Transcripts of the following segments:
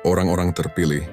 Orang-orang terpilih,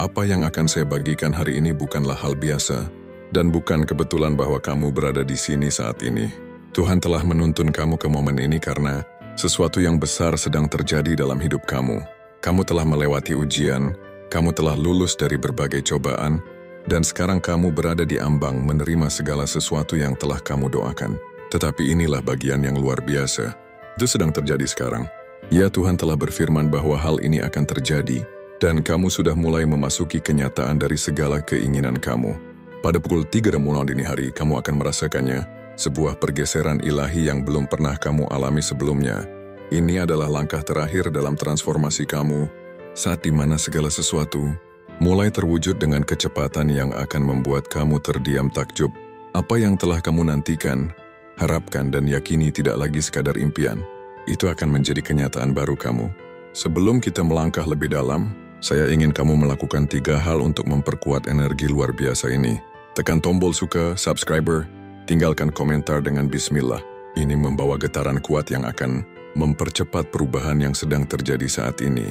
apa yang akan saya bagikan hari ini bukanlah hal biasa, dan bukan kebetulan bahwa kamu berada di sini saat ini. Tuhan telah menuntun kamu ke momen ini karena sesuatu yang besar sedang terjadi dalam hidup kamu. Kamu telah melewati ujian, kamu telah lulus dari berbagai cobaan, dan sekarang kamu berada di ambang menerima segala sesuatu yang telah kamu doakan. Tetapi inilah bagian yang luar biasa. Itu sedang terjadi sekarang. Ya, Tuhan telah berfirman bahwa hal ini akan terjadi, dan kamu sudah mulai memasuki kenyataan dari segala keinginan kamu. Pada pukul 3 dini hari, kamu akan merasakannya, sebuah pergeseran ilahi yang belum pernah kamu alami sebelumnya. Ini adalah langkah terakhir dalam transformasi kamu, saat dimana segala sesuatu mulai terwujud dengan kecepatan yang akan membuat kamu terdiam takjub. Apa yang telah kamu nantikan, harapkan dan yakini tidak lagi sekadar impian. Itu akan menjadi kenyataan baru kamu. Sebelum kita melangkah lebih dalam, saya ingin kamu melakukan 3 hal untuk memperkuat energi luar biasa ini. Tekan tombol suka, subscriber, tinggalkan komentar dengan bismillah. Ini membawa getaran kuat yang akan mempercepat perubahan yang sedang terjadi saat ini.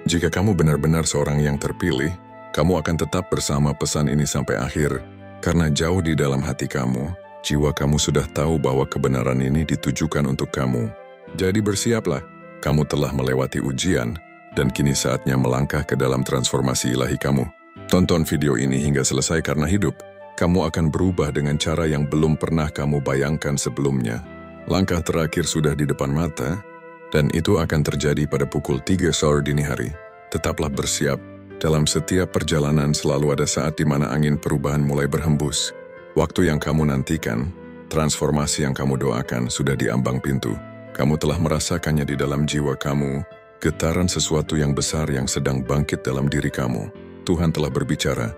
Jika kamu benar-benar seorang yang terpilih, kamu akan tetap bersama pesan ini sampai akhir, karena jauh di dalam hati kamu, jiwa kamu sudah tahu bahwa kebenaran ini ditujukan untuk kamu. Jadi bersiaplah, kamu telah melewati ujian, dan kini saatnya melangkah ke dalam transformasi ilahi kamu. Tonton video ini hingga selesai karena hidup kamu akan berubah dengan cara yang belum pernah kamu bayangkan sebelumnya. Langkah terakhir sudah di depan mata, dan itu akan terjadi pada pukul 3 sore dini hari. Tetaplah bersiap, dalam setiap perjalanan selalu ada saat di mana angin perubahan mulai berhembus. Waktu yang kamu nantikan, transformasi yang kamu doakan sudah di ambang pintu. Kamu telah merasakannya di dalam jiwa kamu, getaran sesuatu yang besar yang sedang bangkit dalam diri kamu. Tuhan telah berbicara,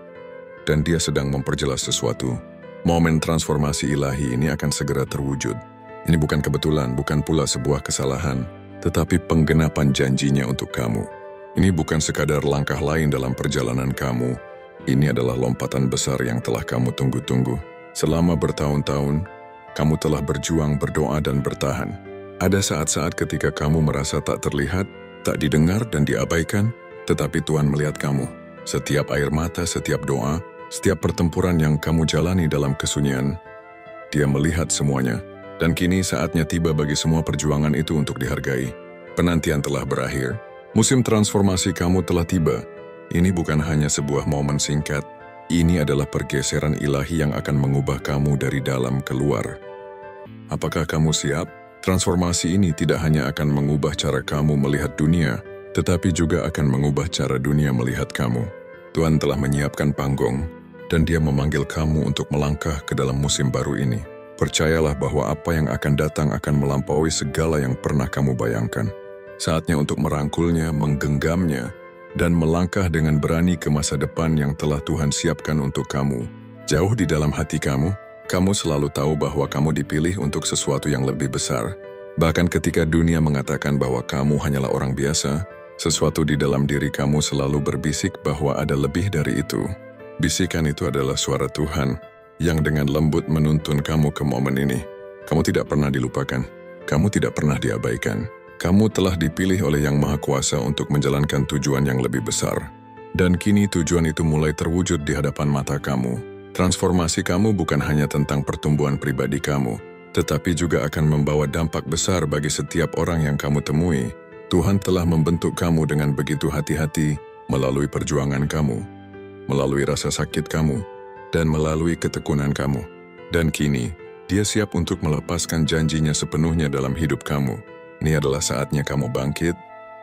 dan Dia sedang memperjelas sesuatu. Momen transformasi ilahi ini akan segera terwujud. Ini bukan kebetulan, bukan pula sebuah kesalahan, tetapi penggenapan janjinya untuk kamu. Ini bukan sekadar langkah lain dalam perjalanan kamu. Ini adalah lompatan besar yang telah kamu tunggu-tunggu. Selama bertahun-tahun, kamu telah berjuang, berdoa, dan bertahan. Ada saat-saat ketika kamu merasa tak terlihat, tak didengar dan diabaikan, tetapi Tuhan melihat kamu. Setiap air mata, setiap doa, setiap pertempuran yang kamu jalani dalam kesunyian, Dia melihat semuanya. Dan kini saatnya tiba bagi semua perjuangan itu untuk dihargai. Penantian telah berakhir. Musim transformasi kamu telah tiba. Ini bukan hanya sebuah momen singkat. Ini adalah pergeseran ilahi yang akan mengubah kamu dari dalam keluar. Apakah kamu siap? Transformasi ini tidak hanya akan mengubah cara kamu melihat dunia, tetapi juga akan mengubah cara dunia melihat kamu. Tuhan telah menyiapkan panggung, dan Dia memanggil kamu untuk melangkah ke dalam musim baru ini. Percayalah bahwa apa yang akan datang akan melampaui segala yang pernah kamu bayangkan. Saatnya untuk merangkulnya, menggenggamnya, dan melangkah dengan berani ke masa depan yang telah Tuhan siapkan untuk kamu. Jauh di dalam hati kamu, kamu selalu tahu bahwa kamu dipilih untuk sesuatu yang lebih besar. Bahkan ketika dunia mengatakan bahwa kamu hanyalah orang biasa, sesuatu di dalam diri kamu selalu berbisik bahwa ada lebih dari itu. Bisikan itu adalah suara Tuhan yang dengan lembut menuntun kamu ke momen ini. Kamu tidak pernah dilupakan. Kamu tidak pernah diabaikan. Kamu telah dipilih oleh Yang Maha Kuasa untuk menjalankan tujuan yang lebih besar. Dan kini tujuan itu mulai terwujud di hadapan mata kamu. Transformasi kamu bukan hanya tentang pertumbuhan pribadi kamu, tetapi juga akan membawa dampak besar bagi setiap orang yang kamu temui. Tuhan telah membentuk kamu dengan begitu hati-hati melalui perjuangan kamu, melalui rasa sakit kamu, dan melalui ketekunan kamu. Dan kini, Dia siap untuk melepaskan janjinya sepenuhnya dalam hidup kamu. Ini adalah saatnya kamu bangkit,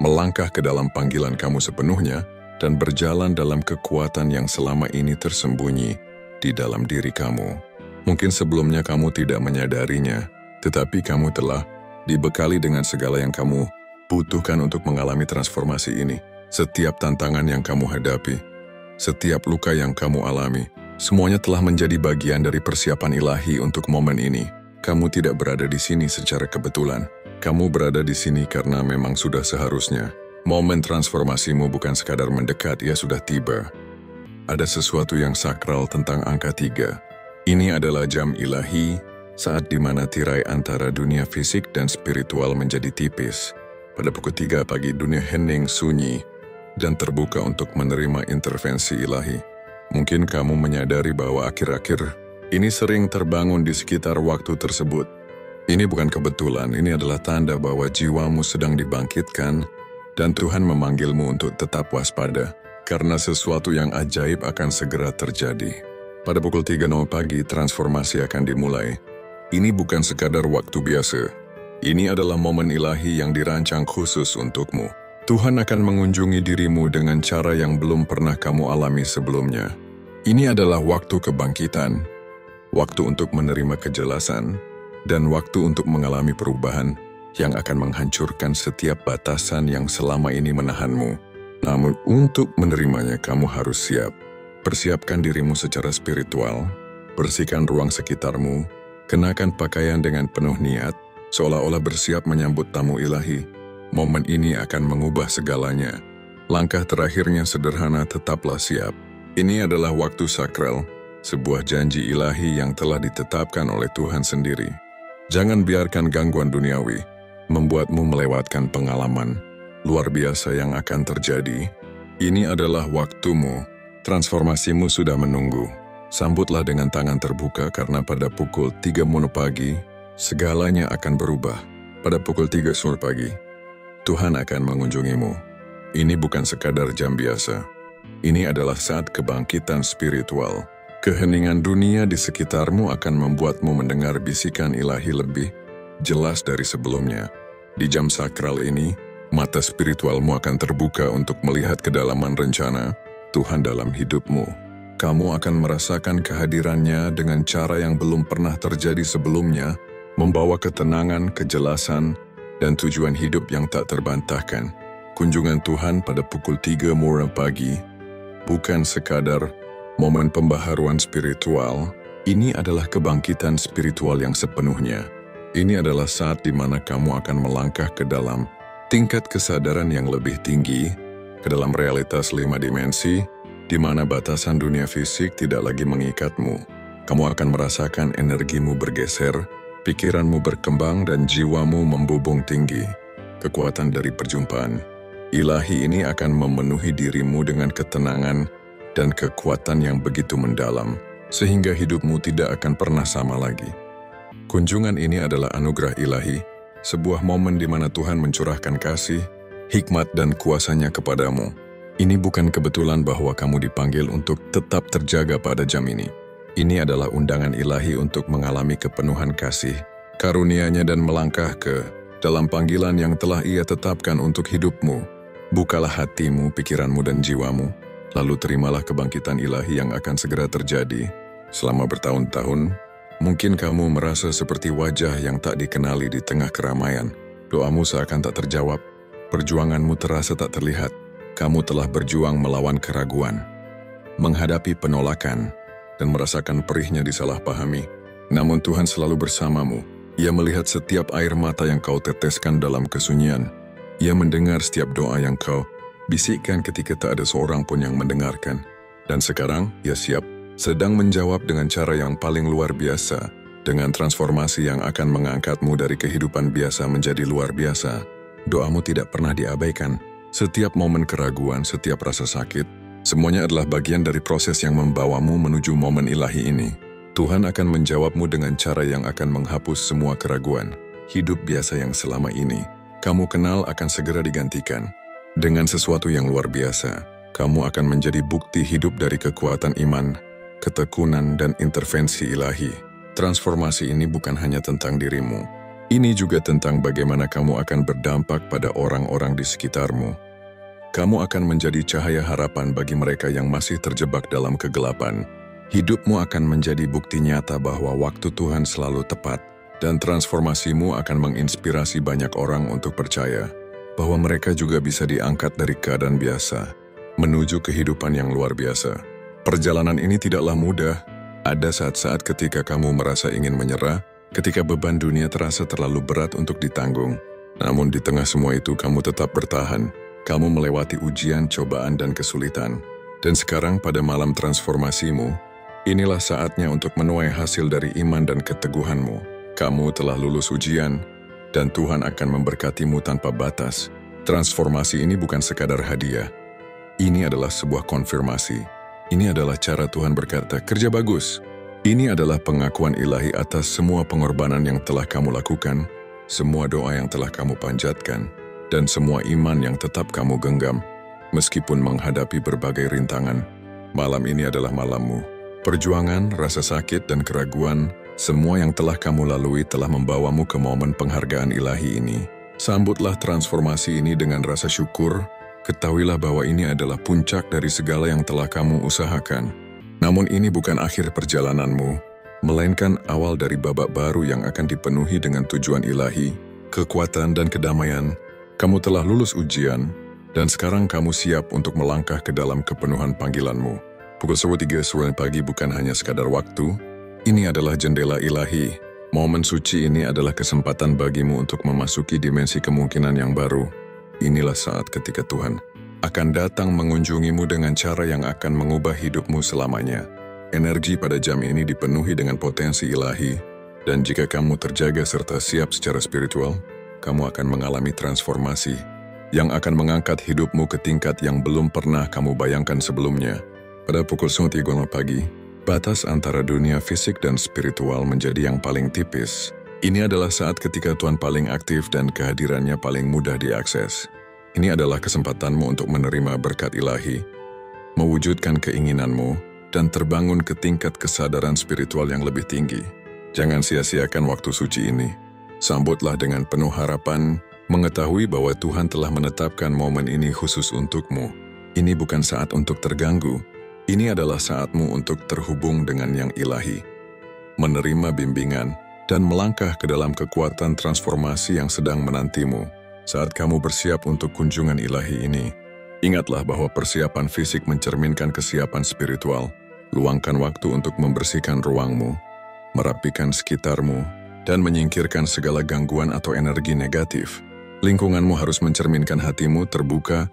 melangkah ke dalam panggilan kamu sepenuhnya, dan berjalan dalam kekuatan yang selama ini tersembunyi di dalam diri kamu. Mungkin sebelumnya kamu tidak menyadarinya, tetapi kamu telah dibekali dengan segala yang kamu butuhkan untuk mengalami transformasi ini. Setiap tantangan yang kamu hadapi, setiap luka yang kamu alami, semuanya telah menjadi bagian dari persiapan ilahi untuk momen ini. Kamu tidak berada di sini secara kebetulan. Kamu berada di sini karena memang sudah seharusnya. Momen transformasimu bukan sekadar mendekat, ia sudah tiba. Ada sesuatu yang sakral tentang angka 3. Ini adalah jam ilahi, saat di mana tirai antara dunia fisik dan spiritual menjadi tipis. Pada pukul 3 pagi dunia hening sunyi, dan terbuka untuk menerima intervensi ilahi. Mungkin kamu menyadari bahwa akhir-akhir ini sering terbangun di sekitar waktu tersebut. Ini bukan kebetulan, ini adalah tanda bahwa jiwamu sedang dibangkitkan dan Tuhan memanggilmu untuk tetap waspada, karena sesuatu yang ajaib akan segera terjadi. Pada pukul 3.00 pagi, transformasi akan dimulai. Ini bukan sekadar waktu biasa. Ini adalah momen ilahi yang dirancang khusus untukmu. Tuhan akan mengunjungi dirimu dengan cara yang belum pernah kamu alami sebelumnya. Ini adalah waktu kebangkitan, waktu untuk menerima kejelasan, dan waktu untuk mengalami perubahan yang akan menghancurkan setiap batasan yang selama ini menahanmu. Namun untuk menerimanya kamu harus siap. Persiapkan dirimu secara spiritual, bersihkan ruang sekitarmu, kenakan pakaian dengan penuh niat, seolah-olah bersiap menyambut tamu ilahi. Momen ini akan mengubah segalanya. Langkah terakhirnya sederhana, tetaplah siap. Ini adalah waktu sakral, sebuah janji ilahi yang telah ditetapkan oleh Tuhan sendiri. Jangan biarkan gangguan duniawi membuatmu melewatkan pengalaman luar biasa yang akan terjadi. Ini adalah waktumu, transformasimu sudah menunggu. Sambutlah dengan tangan terbuka karena pada pukul 3.00 pagi, segalanya akan berubah. Pada pukul 3 sore pagi, Tuhan akan mengunjungimu. Ini bukan sekadar jam biasa. Ini adalah saat kebangkitan spiritual. Keheningan dunia di sekitarmu akan membuatmu mendengar bisikan ilahi lebih jelas dari sebelumnya. Di jam sakral ini, mata spiritualmu akan terbuka untuk melihat kedalaman rencana Tuhan dalam hidupmu. Kamu akan merasakan kehadirannya dengan cara yang belum pernah terjadi sebelumnya, membawa ketenangan, kejelasan, dan tujuan hidup yang tak terbantahkan. Kunjungan Tuhan pada pukul 3.00 pagi bukan sekadar momen pembaharuan spiritual, ini adalah kebangkitan spiritual yang sepenuhnya. Ini adalah saat di mana kamu akan melangkah ke dalam tingkat kesadaran yang lebih tinggi, ke dalam realitas 5 dimensi, di mana batasan dunia fisik tidak lagi mengikatmu. Kamu akan merasakan energimu bergeser, pikiranmu berkembang, dan jiwamu membubung tinggi. Kekuatan dari perjumpaan ilahi ini akan memenuhi dirimu dengan ketenangan dan kekuatan yang begitu mendalam, sehingga hidupmu tidak akan pernah sama lagi. Kunjungan ini adalah anugerah ilahi, sebuah momen di mana Tuhan mencurahkan kasih, hikmat, dan kuasanya kepadamu. Ini bukan kebetulan bahwa kamu dipanggil untuk tetap terjaga pada jam ini. Ini adalah undangan ilahi untuk mengalami kepenuhan kasih, karunia-Nya, dan melangkah ke dalam panggilan yang telah Ia tetapkan untuk hidupmu. Bukalah hatimu, pikiranmu, dan jiwamu, lalu terimalah kebangkitan ilahi yang akan segera terjadi. Selama bertahun-tahun, mungkin kamu merasa seperti wajah yang tak dikenali di tengah keramaian. Doamu seakan tak terjawab, perjuanganmu terasa tak terlihat. Kamu telah berjuang melawan keraguan, menghadapi penolakan, dan merasakan perihnya disalahpahami. Namun Tuhan selalu bersamamu. Ia melihat setiap air mata yang kau teteskan dalam kesunyian. Ia mendengar setiap doa yang kau bisikkan ketika tak ada seorang pun yang mendengarkan. Dan sekarang, Ia siap, sedang menjawab dengan cara yang paling luar biasa, dengan transformasi yang akan mengangkatmu dari kehidupan biasa menjadi luar biasa. Doamu tidak pernah diabaikan. Setiap momen keraguan, setiap rasa sakit, semuanya adalah bagian dari proses yang membawamu menuju momen ilahi ini. Tuhan akan menjawabmu dengan cara yang akan menghapus semua keraguan. Hidup biasa yang selama ini kamu kenal akan segera digantikan dengan sesuatu yang luar biasa. Kamu akan menjadi bukti hidup dari kekuatan iman, ketekunan, dan intervensi ilahi. Transformasi ini bukan hanya tentang dirimu. Ini juga tentang bagaimana kamu akan berdampak pada orang-orang di sekitarmu. Kamu akan menjadi cahaya harapan bagi mereka yang masih terjebak dalam kegelapan. Hidupmu akan menjadi bukti nyata bahwa waktu Tuhan selalu tepat, dan transformasimu akan menginspirasi banyak orang untuk percaya bahwa mereka juga bisa diangkat dari keadaan biasa menuju kehidupan yang luar biasa. Perjalanan ini tidaklah mudah. Ada saat-saat ketika kamu merasa ingin menyerah, ketika beban dunia terasa terlalu berat untuk ditanggung. Namun di tengah semua itu kamu tetap bertahan. Kamu melewati ujian, cobaan, dan kesulitan. Dan sekarang pada malam transformasimu, inilah saatnya untuk menuai hasil dari iman dan keteguhanmu. Kamu telah lulus ujian, dan Tuhan akan memberkatimu tanpa batas. Transformasi ini bukan sekadar hadiah. Ini adalah sebuah konfirmasi. Ini adalah cara Tuhan berkata, kerja bagus. Ini adalah pengakuan ilahi atas semua pengorbanan yang telah kamu lakukan, semua doa yang telah kamu panjatkan, dan semua iman yang tetap kamu genggam, meskipun menghadapi berbagai rintangan. Malam ini adalah malammu. Perjuangan, rasa sakit, dan keraguan, semua yang telah kamu lalui telah membawamu ke momen penghargaan ilahi ini. Sambutlah transformasi ini dengan rasa syukur. Ketahuilah bahwa ini adalah puncak dari segala yang telah kamu usahakan. Namun ini bukan akhir perjalananmu, melainkan awal dari babak baru yang akan dipenuhi dengan tujuan ilahi, kekuatan dan kedamaian. Kamu telah lulus ujian, dan sekarang kamu siap untuk melangkah ke dalam kepenuhan panggilanmu. Pukul 3 sore pagi bukan hanya sekadar waktu, ini adalah jendela ilahi. Momen suci ini adalah kesempatan bagimu untuk memasuki dimensi kemungkinan yang baru. Inilah saat ketika Tuhan akan datang mengunjungimu dengan cara yang akan mengubah hidupmu selamanya. Energi pada jam ini dipenuhi dengan potensi ilahi, dan jika kamu terjaga serta siap secara spiritual, kamu akan mengalami transformasi yang akan mengangkat hidupmu ke tingkat yang belum pernah kamu bayangkan sebelumnya. Pada pukul 3 pagi, batas antara dunia fisik dan spiritual menjadi yang paling tipis. Ini adalah saat ketika Tuhan paling aktif dan kehadirannya paling mudah diakses. Ini adalah kesempatanmu untuk menerima berkat ilahi, mewujudkan keinginanmu, dan terbangun ke tingkat kesadaran spiritual yang lebih tinggi. Jangan sia-siakan waktu suci ini. Sambutlah dengan penuh harapan, mengetahui bahwa Tuhan telah menetapkan momen ini khusus untukmu. Ini bukan saat untuk terganggu. Ini adalah saatmu untuk terhubung dengan yang ilahi, menerima bimbingan, dan melangkah ke dalam kekuatan transformasi yang sedang menantimu. Saat kamu bersiap untuk kunjungan ilahi ini, ingatlah bahwa persiapan fisik mencerminkan kesiapan spiritual. Luangkan waktu untuk membersihkan ruangmu, merapikan sekitarmu, dan menyingkirkan segala gangguan atau energi negatif. Lingkunganmu harus mencerminkan hatimu terbuka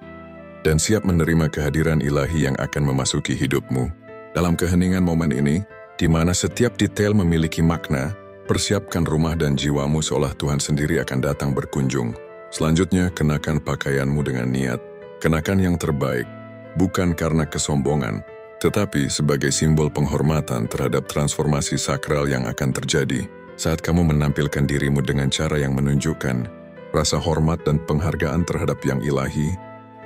dan siap menerima kehadiran ilahi yang akan memasuki hidupmu. Dalam keheningan momen ini, di mana setiap detail memiliki makna, persiapkan rumah dan jiwamu seolah Tuhan sendiri akan datang berkunjung. Selanjutnya, kenakan pakaianmu dengan niat. Kenakan yang terbaik, bukan karena kesombongan, tetapi sebagai simbol penghormatan terhadap transformasi sakral yang akan terjadi. Saat kamu menampilkan dirimu dengan cara yang menunjukkan rasa hormat dan penghargaan terhadap yang ilahi,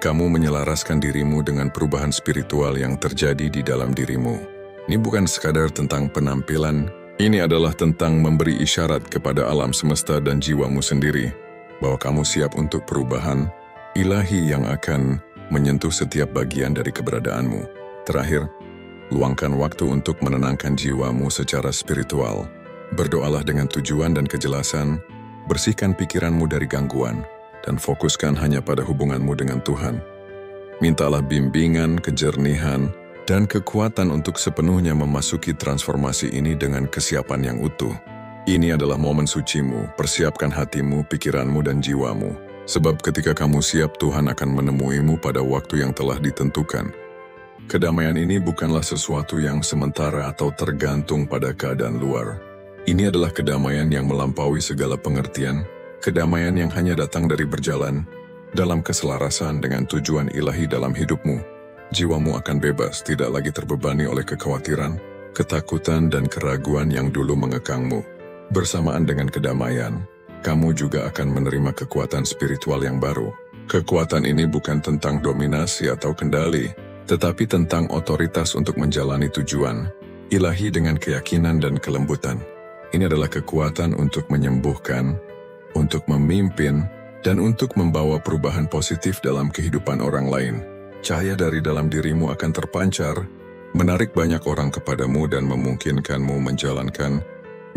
kamu menyelaraskan dirimu dengan perubahan spiritual yang terjadi di dalam dirimu. Ini bukan sekadar tentang penampilan, ini adalah tentang memberi isyarat kepada alam semesta dan jiwamu sendiri, bahwa kamu siap untuk perubahan ilahi yang akan menyentuh setiap bagian dari keberadaanmu. Terakhir, luangkan waktu untuk menenangkan jiwamu secara spiritual. Berdoalah dengan tujuan dan kejelasan, bersihkan pikiranmu dari gangguan, dan fokuskan hanya pada hubunganmu dengan Tuhan. Mintalah bimbingan, kejernihan, dan kekuatan untuk sepenuhnya memasuki transformasi ini dengan kesiapan yang utuh. Ini adalah momen sucimu, persiapkan hatimu, pikiranmu, dan jiwamu. Sebab ketika kamu siap, Tuhan akan menemuimu pada waktu yang telah ditentukan. Kedamaian ini bukanlah sesuatu yang sementara atau tergantung pada keadaan luar. Ini adalah kedamaian yang melampaui segala pengertian, kedamaian yang hanya datang dari berjalan dalam keselarasan dengan tujuan ilahi dalam hidupmu. Jiwamu akan bebas, tidak lagi terbebani oleh kekhawatiran, ketakutan, dan keraguan yang dulu mengekangmu. Bersamaan dengan kedamaian, kamu juga akan menerima kekuatan spiritual yang baru. Kekuatan ini bukan tentang dominasi atau kendali, tetapi tentang otoritas untuk menjalani tujuan ilahi dengan keyakinan dan kelembutan. Ini adalah kekuatan untuk menyembuhkan, untuk memimpin, dan untuk membawa perubahan positif dalam kehidupan orang lain. Cahaya dari dalam dirimu akan terpancar, menarik banyak orang kepadamu dan memungkinkanmu menjalankan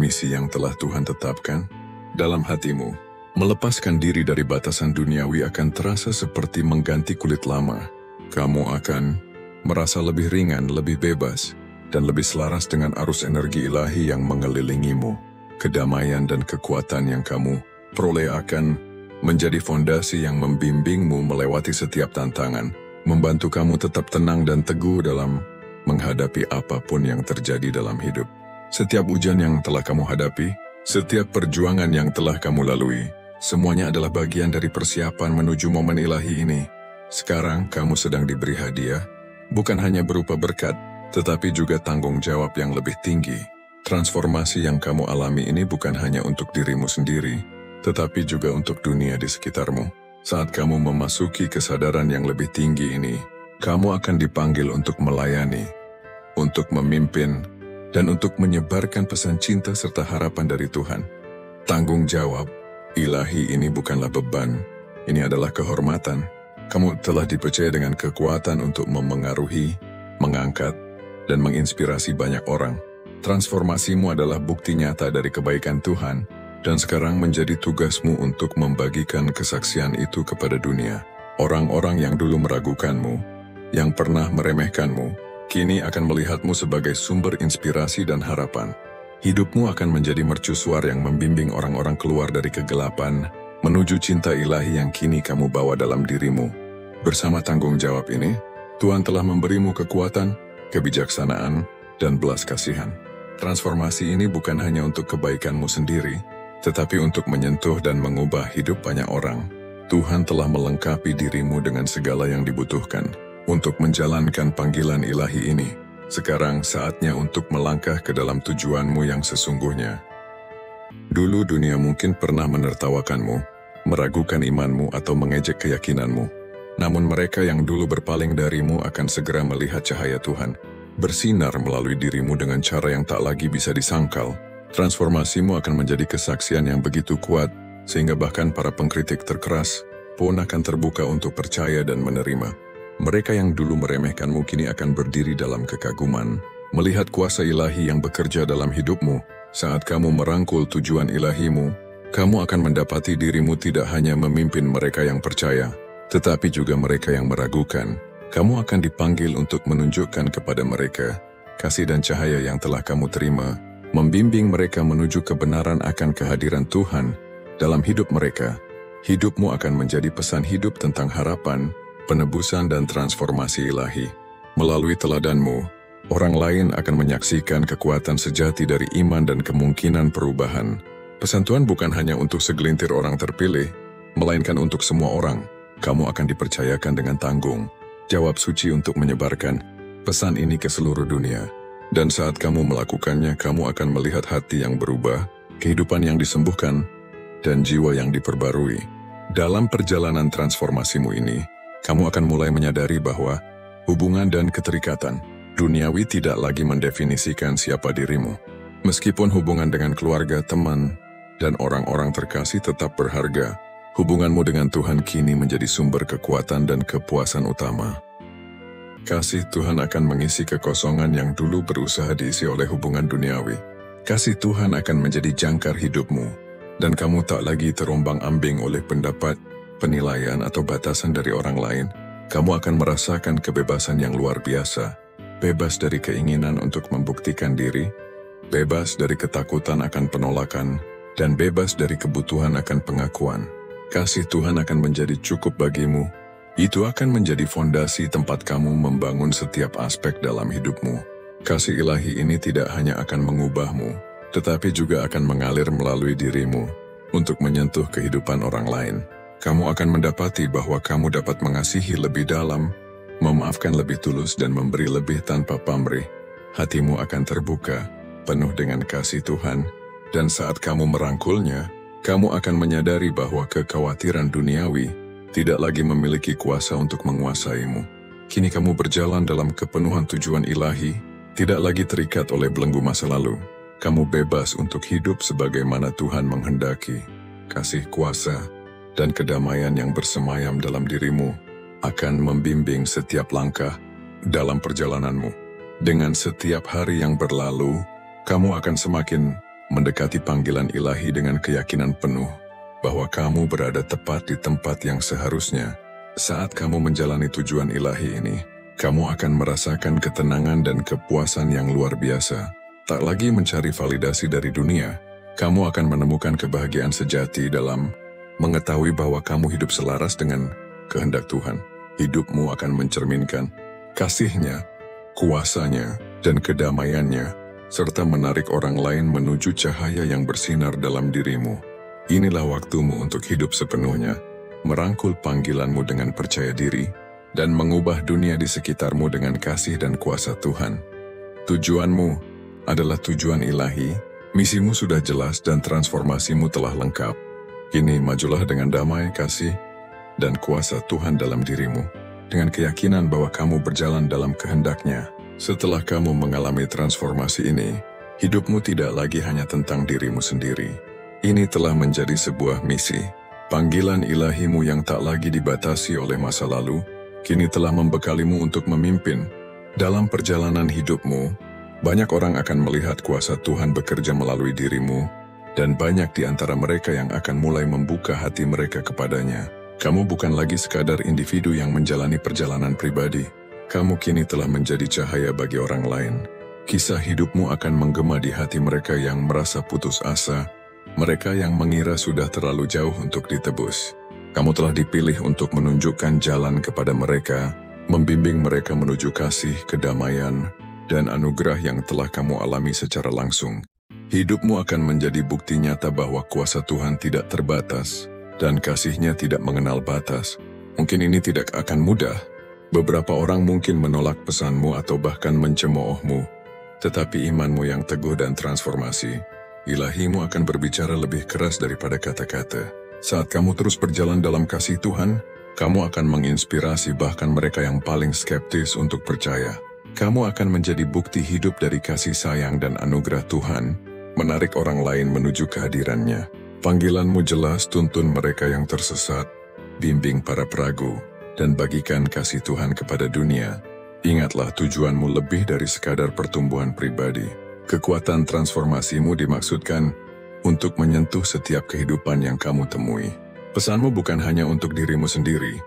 misi yang telah Tuhan tetapkan dalam hatimu. Melepaskan diri dari batasan duniawi akan terasa seperti mengganti kulit lama. Kamu akan merasa lebih ringan, lebih bebas, dan lebih selaras dengan arus energi ilahi yang mengelilingimu. Kedamaian dan kekuatan yang kamu peroleh akan menjadi fondasi yang membimbingmu melewati setiap tantangan, membantu kamu tetap tenang dan teguh dalam menghadapi apapun yang terjadi dalam hidup. Setiap ujian yang telah kamu hadapi, setiap perjuangan yang telah kamu lalui, semuanya adalah bagian dari persiapan menuju momen ilahi ini. Sekarang kamu sedang diberi hadiah, bukan hanya berupa berkat, tetapi juga tanggung jawab yang lebih tinggi. Transformasi yang kamu alami ini bukan hanya untuk dirimu sendiri, tetapi juga untuk dunia di sekitarmu. Saat kamu memasuki kesadaran yang lebih tinggi ini, kamu akan dipanggil untuk melayani, untuk memimpin, dan untuk menyebarkan pesan cinta serta harapan dari Tuhan. Tanggung jawab ilahi ini bukanlah beban, ini adalah kehormatan. Kamu telah dipercaya dengan kekuatan untuk memengaruhi, mengangkat, dan menginspirasi banyak orang. Transformasimu adalah bukti nyata dari kebaikan Tuhan, dan sekarang menjadi tugasmu untuk membagikan kesaksian itu kepada dunia. Orang-orang yang dulu meragukanmu, yang pernah meremehkanmu, kini akan melihatmu sebagai sumber inspirasi dan harapan. Hidupmu akan menjadi mercusuar yang membimbing orang-orang keluar dari kegelapan, menuju cinta ilahi yang kini kamu bawa dalam dirimu. Bersama tanggung jawab ini, Tuhan telah memberimu kekuatan, kebijaksanaan, dan belas kasihan. Transformasi ini bukan hanya untuk kebaikanmu sendiri, tetapi untuk menyentuh dan mengubah hidup banyak orang. Tuhan telah melengkapi dirimu dengan segala yang dibutuhkan untuk menjalankan panggilan ilahi ini. Sekarang saatnya untuk melangkah ke dalam tujuanmu yang sesungguhnya. Dulu dunia mungkin pernah menertawakanmu, meragukan imanmu atau mengejek keyakinanmu. Namun mereka yang dulu berpaling darimu akan segera melihat cahaya Tuhan, bersinar melalui dirimu dengan cara yang tak lagi bisa disangkal. Transformasimu akan menjadi kesaksian yang begitu kuat, sehingga bahkan para pengkritik terkeras pun akan terbuka untuk percaya dan menerima. Mereka yang dulu meremehkanmu kini akan berdiri dalam kekaguman, melihat kuasa ilahi yang bekerja dalam hidupmu. Saat kamu merangkul tujuan ilahimu, kamu akan mendapati dirimu tidak hanya memimpin mereka yang percaya, tetapi juga mereka yang meragukan. Kamu akan dipanggil untuk menunjukkan kepada mereka kasih dan cahaya yang telah kamu terima, membimbing mereka menuju kebenaran akan kehadiran Tuhan dalam hidup mereka. Hidupmu akan menjadi pesan hidup tentang harapan, penebusan dan transformasi ilahi. Melalui teladanmu, orang lain akan menyaksikan kekuatan sejati dari iman dan kemungkinan perubahan. Pesan Tuhan bukan hanya untuk segelintir orang terpilih, melainkan untuk semua orang. Kamu akan dipercayakan dengan tanggung jawab suci untuk menyebarkan pesan ini ke seluruh dunia. Dan saat kamu melakukannya, kamu akan melihat hati yang berubah, kehidupan yang disembuhkan, dan jiwa yang diperbarui. Dalam perjalanan transformasimu ini, kamu akan mulai menyadari bahwa hubungan dan keterikatan duniawi tidak lagi mendefinisikan siapa dirimu. Meskipun hubungan dengan keluarga, teman, dan orang-orang terkasih tetap berharga, hubunganmu dengan Tuhan kini menjadi sumber kekuatan dan kepuasan utama. Kasih Tuhan akan mengisi kekosongan yang dulu berusaha diisi oleh hubungan duniawi. Kasih Tuhan akan menjadi jangkar hidupmu, dan kamu tak lagi terombang-ambing oleh pendapat, penilaian atau batasan dari orang lain. Kamu akan merasakan kebebasan yang luar biasa, bebas dari keinginan untuk membuktikan diri, bebas dari ketakutan akan penolakan, dan bebas dari kebutuhan akan pengakuan. Kasih Tuhan akan menjadi cukup bagimu. Itu akan menjadi fondasi tempat kamu membangun setiap aspek dalam hidupmu. Kasih ilahi ini tidak hanya akan mengubahmu, tetapi juga akan mengalir melalui dirimu untuk menyentuh kehidupan orang lain. Kamu akan mendapati bahwa kamu dapat mengasihi lebih dalam, memaafkan lebih tulus dan memberi lebih tanpa pamrih. Hatimu akan terbuka, penuh dengan kasih Tuhan, dan saat kamu merangkulnya, kamu akan menyadari bahwa kekhawatiran duniawi tidak lagi memiliki kuasa untuk menguasaimu. Kini kamu berjalan dalam kepenuhan tujuan ilahi, tidak lagi terikat oleh belenggu masa lalu. Kamu bebas untuk hidup sebagaimana Tuhan menghendaki. Kasih kuasa dan kedamaian yang bersemayam dalam dirimu akan membimbing setiap langkah dalam perjalananmu. Dengan setiap hari yang berlalu, kamu akan semakin mendekati panggilan ilahi dengan keyakinan penuh bahwa kamu berada tepat di tempat yang seharusnya. Saat kamu menjalani tujuan ilahi ini, kamu akan merasakan ketenangan dan kepuasan yang luar biasa. Tak lagi mencari validasi dari dunia, kamu akan menemukan kebahagiaan sejati dalam mengetahui bahwa kamu hidup selaras dengan kehendak Tuhan. Hidupmu akan mencerminkan kasih-Nya, kuasa-Nya, dan kedamaiannya, serta menarik orang lain menuju cahaya yang bersinar dalam dirimu. Inilah waktumu untuk hidup sepenuhnya, merangkul panggilanmu dengan percaya diri, dan mengubah dunia di sekitarmu dengan kasih dan kuasa Tuhan. Tujuanmu adalah tujuan ilahi, misimu sudah jelas dan transformasimu telah lengkap. Kini majulah dengan damai, kasih, dan kuasa Tuhan dalam dirimu, dengan keyakinan bahwa kamu berjalan dalam kehendak-Nya. Setelah kamu mengalami transformasi ini, hidupmu tidak lagi hanya tentang dirimu sendiri. Ini telah menjadi sebuah misi. Panggilan ilahimu yang tak lagi dibatasi oleh masa lalu, kini telah membekalimu untuk memimpin. Dalam perjalanan hidupmu, banyak orang akan melihat kuasa Tuhan bekerja melalui dirimu, dan banyak di antara mereka yang akan mulai membuka hati mereka kepadanya. Kamu bukan lagi sekadar individu yang menjalani perjalanan pribadi. Kamu kini telah menjadi cahaya bagi orang lain. Kisah hidupmu akan menggema di hati mereka yang merasa putus asa, mereka yang mengira sudah terlalu jauh untuk ditebus. Kamu telah dipilih untuk menunjukkan jalan kepada mereka, membimbing mereka menuju kasih, kedamaian, dan anugerah yang telah kamu alami secara langsung. Hidupmu akan menjadi bukti nyata bahwa kuasa Tuhan tidak terbatas, dan kasih-Nya tidak mengenal batas. Mungkin ini tidak akan mudah. Beberapa orang mungkin menolak pesanmu atau bahkan mencemoohmu, tetapi imanmu yang teguh dan transformasi, ilahimu akan berbicara lebih keras daripada kata-kata. Saat kamu terus berjalan dalam kasih Tuhan, kamu akan menginspirasi bahkan mereka yang paling skeptis untuk percaya. Kamu akan menjadi bukti hidup dari kasih sayang dan anugerah Tuhan, menarik orang lain menuju kehadiran-Nya. Panggilanmu jelas, tuntun mereka yang tersesat, bimbing para peragu, dan bagikan kasih Tuhan kepada dunia. Ingatlah, tujuanmu lebih dari sekadar pertumbuhan pribadi. Kekuatan transformasimu dimaksudkan untuk menyentuh setiap kehidupan yang kamu temui. Pesanmu bukan hanya untuk dirimu sendiri,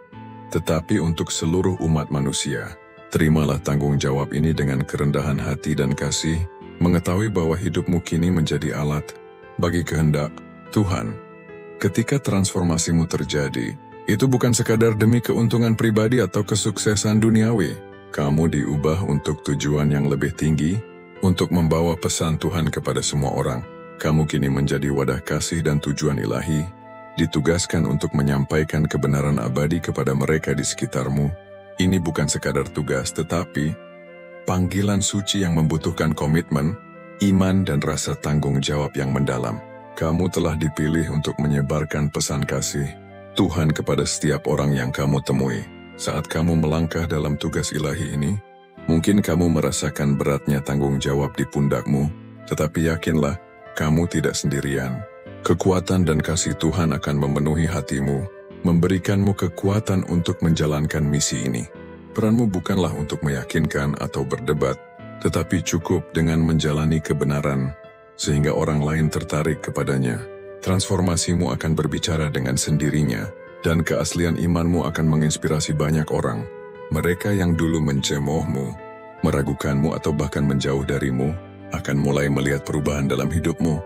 tetapi untuk seluruh umat manusia. Terimalah tanggung jawab ini dengan kerendahan hati dan kasih, mengetahui bahwa hidupmu kini menjadi alat bagi kehendak Tuhan. Ketika transformasimu terjadi, itu bukan sekadar demi keuntungan pribadi atau kesuksesan duniawi. Kamu diubah untuk tujuan yang lebih tinggi, untuk membawa pesan Tuhan kepada semua orang. Kamu kini menjadi wadah kasih dan tujuan ilahi, ditugaskan untuk menyampaikan kebenaran abadi kepada mereka di sekitarmu. Ini bukan sekadar tugas, tetapi panggilan suci yang membutuhkan komitmen, iman, dan rasa tanggung jawab yang mendalam. Kamu telah dipilih untuk menyebarkan pesan kasih Tuhan kepada setiap orang yang kamu temui. Saat kamu melangkah dalam tugas ilahi ini, mungkin kamu merasakan beratnya tanggung jawab di pundakmu, tetapi yakinlah, kamu tidak sendirian. Kekuatan dan kasih Tuhan akan memenuhi hatimu, memberikanmu kekuatan untuk menjalankan misi ini. Peranmu bukanlah untuk meyakinkan atau berdebat, tetapi cukup dengan menjalani kebenaran, sehingga orang lain tertarik kepadanya. Transformasimu akan berbicara dengan sendirinya, dan keaslian imanmu akan menginspirasi banyak orang. Mereka yang dulu mencemoohmu, meragukanmu atau bahkan menjauh darimu, akan mulai melihat perubahan dalam hidupmu.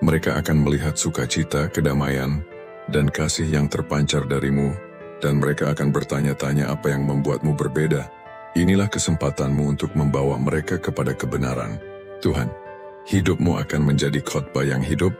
Mereka akan melihat sukacita, kedamaian, dan kasih yang terpancar darimu, dan mereka akan bertanya-tanya apa yang membuatmu berbeda. Inilah kesempatanmu untuk membawa mereka kepada kebenaran Tuhan. Hidupmu akan menjadi khotbah yang hidup,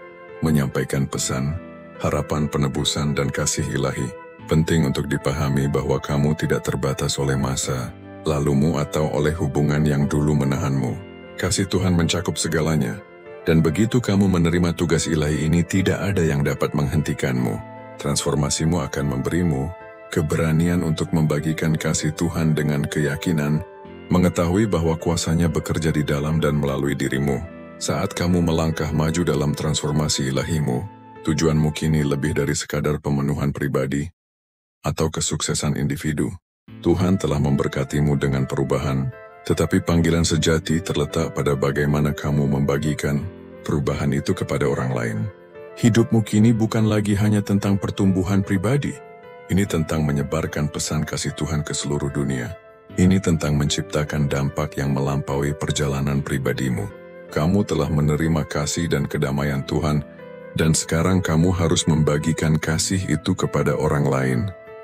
menyampaikan pesan, harapan penebusan, dan kasih ilahi. Penting untuk dipahami bahwa kamu tidak terbatas oleh masa lalumu atau oleh hubungan yang dulu menahanmu. Kasih Tuhan mencakup segalanya, dan begitu kamu menerima tugas ilahi ini, tidak ada yang dapat menghentikanmu. Transformasimu akan memberimu keberanian untuk membagikan kasih Tuhan dengan keyakinan, mengetahui bahwa kuasa-Nya bekerja di dalam dan melalui dirimu. Saat kamu melangkah maju dalam transformasi ilahimu, tujuanmu kini lebih dari sekadar pemenuhan pribadi atau kesuksesan individu. Tuhan telah memberkatimu dengan perubahan, tetapi panggilan sejati terletak pada bagaimana kamu membagikan perubahan itu kepada orang lain. Hidupmu kini bukan lagi hanya tentang pertumbuhan pribadi. Ini tentang menyebarkan pesan kasih Tuhan ke seluruh dunia. Ini tentang menciptakan dampak yang melampaui perjalanan pribadimu. Kamu telah menerima kasih dan kedamaian Tuhan, dan sekarang kamu harus membagikan kasih itu kepada orang lain.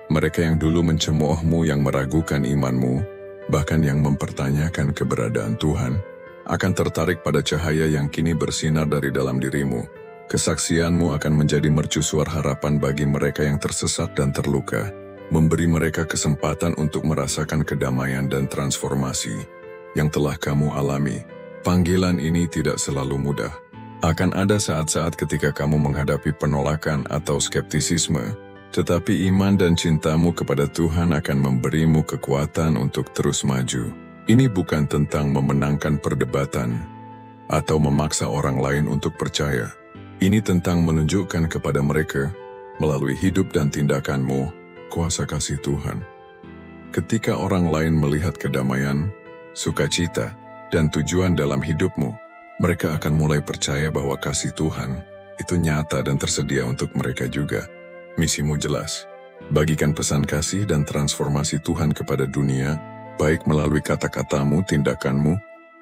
Mereka yang dulu mencemoohmu, yang meragukan imanmu, bahkan yang mempertanyakan keberadaan Tuhan, akan tertarik pada cahaya yang kini bersinar dari dalam dirimu. Kesaksianmu akan menjadi mercusuar harapan bagi mereka yang tersesat dan terluka. memberi mereka kesempatan untuk merasakan kedamaian dan transformasi yang telah kamu alami. Panggilan ini tidak selalu mudah. Akan ada saat-saat ketika kamu menghadapi penolakan atau skeptisisme, tetapi iman dan cintamu kepada Tuhan akan memberimu kekuatan untuk terus maju. Ini bukan tentang memenangkan perdebatan atau memaksa orang lain untuk percaya. Ini tentang menunjukkan kepada mereka, melalui hidup dan tindakanmu, kuasa kasih Tuhan. Ketika orang lain melihat kedamaian, sukacita, dan tujuan dalam hidupmu, mereka akan mulai percaya bahwa kasih Tuhan itu nyata dan tersedia untuk mereka juga. Misimu jelas, bagikan pesan kasih dan transformasi Tuhan kepada dunia, baik melalui kata-katamu, tindakanmu,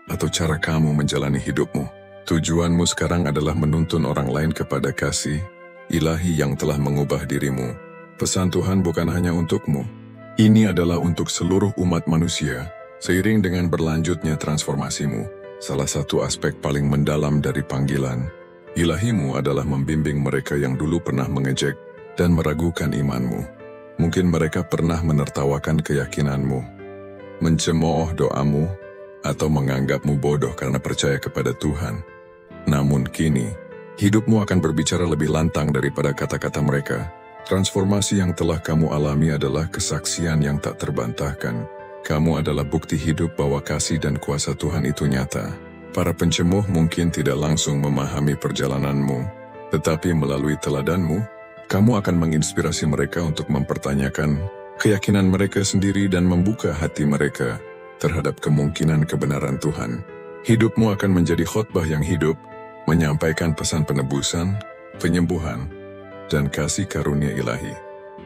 atau cara kamu menjalani hidupmu. Tujuanmu sekarang adalah menuntun orang lain kepada kasih ilahi yang telah mengubah dirimu. Pesan Tuhan bukan hanya untukmu. Ini adalah untuk seluruh umat manusia. Seiring dengan berlanjutnya transformasimu, salah satu aspek paling mendalam dari panggilan ilahimu adalah membimbing mereka yang dulu pernah mengejek dan meragukan imanmu. Mungkin mereka pernah menertawakan keyakinanmu, mencemooh doamu, atau menganggapmu bodoh karena percaya kepada Tuhan. Namun kini, hidupmu akan berbicara lebih lantang daripada kata-kata mereka. Transformasi yang telah kamu alami adalah kesaksian yang tak terbantahkan. Kamu adalah bukti hidup bahwa kasih dan kuasa Tuhan itu nyata. Para pencemuh mungkin tidak langsung memahami perjalananmu, tetapi melalui teladanmu, kamu akan menginspirasi mereka untuk mempertanyakan keyakinan mereka sendiri dan membuka hati mereka terhadap kemungkinan kebenaran Tuhan. Hidupmu akan menjadi khotbah yang hidup, menyampaikan pesan penebusan, penyembuhan, dan kasih karunia ilahi.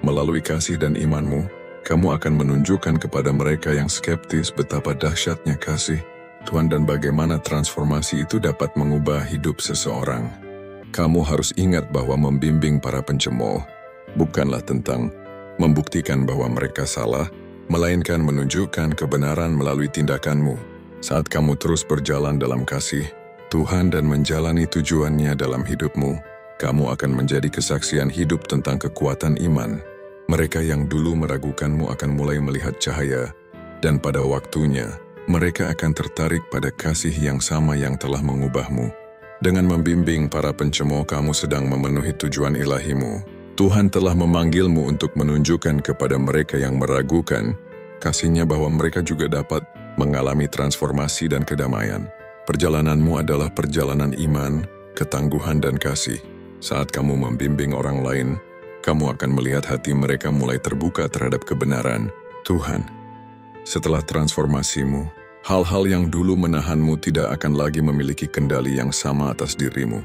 Melalui kasih dan imanmu, kamu akan menunjukkan kepada mereka yang skeptis betapa dahsyatnya kasih Tuhan dan bagaimana transformasi itu dapat mengubah hidup seseorang. Kamu harus ingat bahwa membimbing para pencemooh bukanlah tentang membuktikan bahwa mereka salah, melainkan menunjukkan kebenaran melalui tindakanmu. Saat kamu terus berjalan dalam kasih Tuhan dan menjalani tujuannya dalam hidupmu, kamu akan menjadi kesaksian hidup tentang kekuatan iman. Mereka yang dulu meragukanmu akan mulai melihat cahaya, dan pada waktunya, mereka akan tertarik pada kasih yang sama yang telah mengubahmu. Dengan membimbing para pencemooh, kamu sedang memenuhi tujuan ilahimu. Tuhan telah memanggilmu untuk menunjukkan kepada mereka yang meragukan kasih-Nya bahwa mereka juga dapat mengalami transformasi dan kedamaian. Perjalananmu adalah perjalanan iman, ketangguhan, dan kasih. Saat kamu membimbing orang lain, kamu akan melihat hati mereka mulai terbuka terhadap kebenaran Tuhan. Setelah transformasimu, hal-hal yang dulu menahanmu tidak akan lagi memiliki kendali yang sama atas dirimu.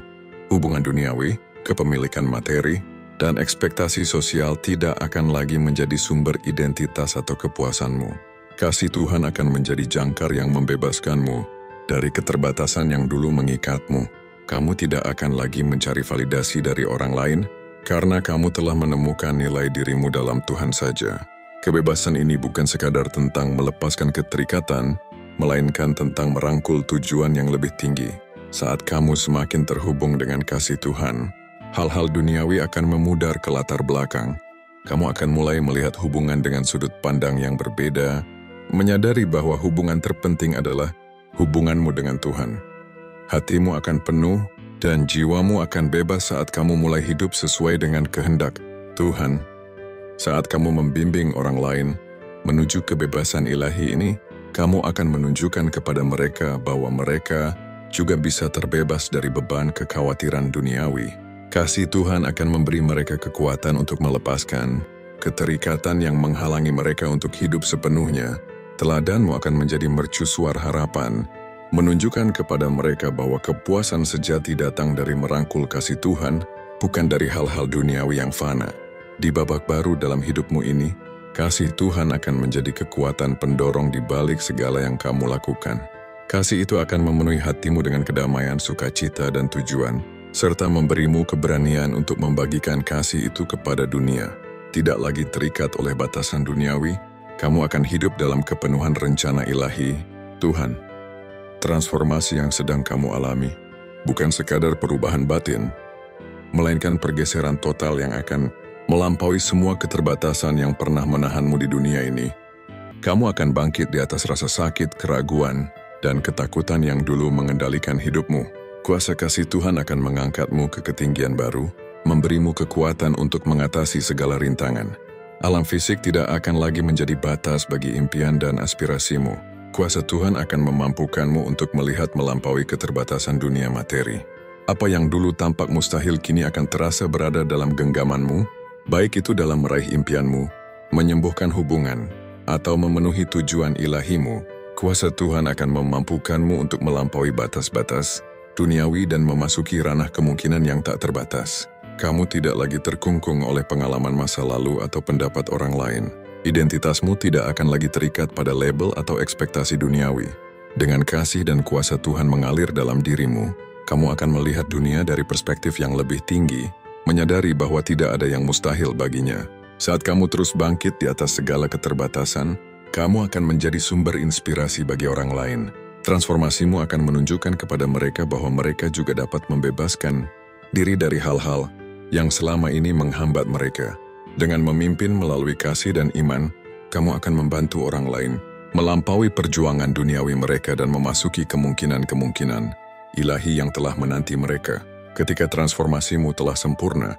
Hubungan duniawi, kepemilikan materi, dan ekspektasi sosial tidak akan lagi menjadi sumber identitas atau kepuasanmu. Kasih Tuhan akan menjadi jangkar yang membebaskanmu dari keterbatasan yang dulu mengikatmu. Kamu tidak akan lagi mencari validasi dari orang lain, karena kamu telah menemukan nilai dirimu dalam Tuhan saja. Kebebasan ini bukan sekadar tentang melepaskan keterikatan, melainkan tentang merangkul tujuan yang lebih tinggi. Saat kamu semakin terhubung dengan kasih Tuhan, hal-hal duniawi akan memudar ke latar belakang. Kamu akan mulai melihat hubungan dengan sudut pandang yang berbeda, menyadari bahwa hubungan terpenting adalah hubunganmu dengan Tuhan. Hatimu akan penuh dan jiwamu akan bebas saat kamu mulai hidup sesuai dengan kehendak Tuhan. Saat kamu membimbing orang lain menuju kebebasan ilahi ini, kamu akan menunjukkan kepada mereka bahwa mereka juga bisa terbebas dari beban kekhawatiran duniawi. Kasih Tuhan akan memberi mereka kekuatan untuk melepaskan keterikatan yang menghalangi mereka untuk hidup sepenuhnya. Teladanmu akan menjadi mercusuar harapan, menunjukkan kepada mereka bahwa kepuasan sejati datang dari merangkul kasih Tuhan, bukan dari hal-hal duniawi yang fana. Di babak baru dalam hidupmu ini, kasih Tuhan akan menjadi kekuatan pendorong di balik segala yang kamu lakukan. Kasih itu akan memenuhi hatimu dengan kedamaian, sukacita, dan tujuan, serta memberimu keberanian untuk membagikan kasih itu kepada dunia. Tidak lagi terikat oleh batasan duniawi, kamu akan hidup dalam kepenuhan rencana ilahi Tuhan. Transformasi yang sedang kamu alami bukan sekadar perubahan batin, melainkan pergeseran total yang akan melampaui semua keterbatasan yang pernah menahanmu di dunia ini. Kamu akan bangkit di atas rasa sakit, keraguan, dan ketakutan yang dulu mengendalikan hidupmu. Kuasa kasih Tuhan akan mengangkatmu ke ketinggian baru, memberimu kekuatan untuk mengatasi segala rintangan. Alam fisik tidak akan lagi menjadi batas bagi impian dan aspirasimu. Kuasa Tuhan akan memampukanmu untuk melihat melampaui keterbatasan dunia materi. Apa yang dulu tampak mustahil kini akan terasa berada dalam genggamanmu, baik itu dalam meraih impianmu, menyembuhkan hubungan, atau memenuhi tujuan ilahimu. Kuasa Tuhan akan memampukanmu untuk melampaui batas-batas duniawi dan memasuki ranah kemungkinan yang tak terbatas. Kamu tidak lagi terkungkung oleh pengalaman masa lalu atau pendapat orang lain. Identitasmu tidak akan lagi terikat pada label atau ekspektasi duniawi. Dengan kasih dan kuasa Tuhan mengalir dalam dirimu, kamu akan melihat dunia dari perspektif yang lebih tinggi, menyadari bahwa tidak ada yang mustahil baginya. Saat kamu terus bangkit di atas segala keterbatasan, kamu akan menjadi sumber inspirasi bagi orang lain. Transformasimu akan menunjukkan kepada mereka bahwa mereka juga dapat membebaskan diri dari hal-hal yang selama ini menghambat mereka. Dengan memimpin melalui kasih dan iman, kamu akan membantu orang lain melampaui perjuangan duniawi mereka dan memasuki kemungkinan-kemungkinan ilahi yang telah menanti mereka. Ketika transformasimu telah sempurna,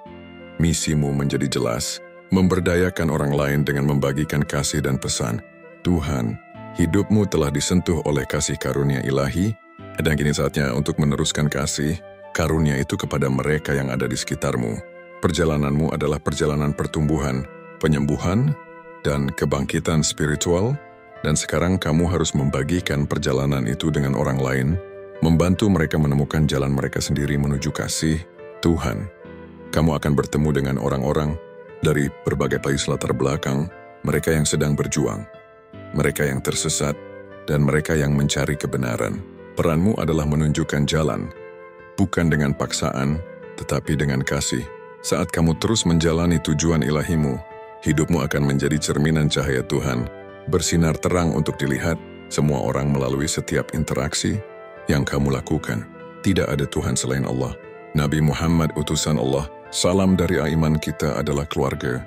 misimu menjadi jelas, memberdayakan orang lain dengan membagikan kasih dan pesan. Tuhan, hidupmu telah disentuh oleh kasih karunia ilahi, dan kini saatnya untuk meneruskan kasih karunia itu kepada mereka yang ada di sekitarmu. Perjalananmu adalah perjalanan pertumbuhan, penyembuhan, dan kebangkitan spiritual, dan sekarang kamu harus membagikan perjalanan itu dengan orang lain, membantu mereka menemukan jalan mereka sendiri menuju kasih Tuhan. Kamu akan bertemu dengan orang-orang dari berbagai latar belakang, mereka yang sedang berjuang, mereka yang tersesat, dan mereka yang mencari kebenaran. Peranmu adalah menunjukkan jalan, bukan dengan paksaan, tetapi dengan kasih. Saat kamu terus menjalani tujuan ilahimu, hidupmu akan menjadi cerminan cahaya Tuhan, bersinar terang untuk dilihat semua orang melalui setiap interaksi yang kamu lakukan. Tidak ada Tuhan selain Allah. Nabi Muhammad utusan Allah. Salam dari iman kita adalah keluarga,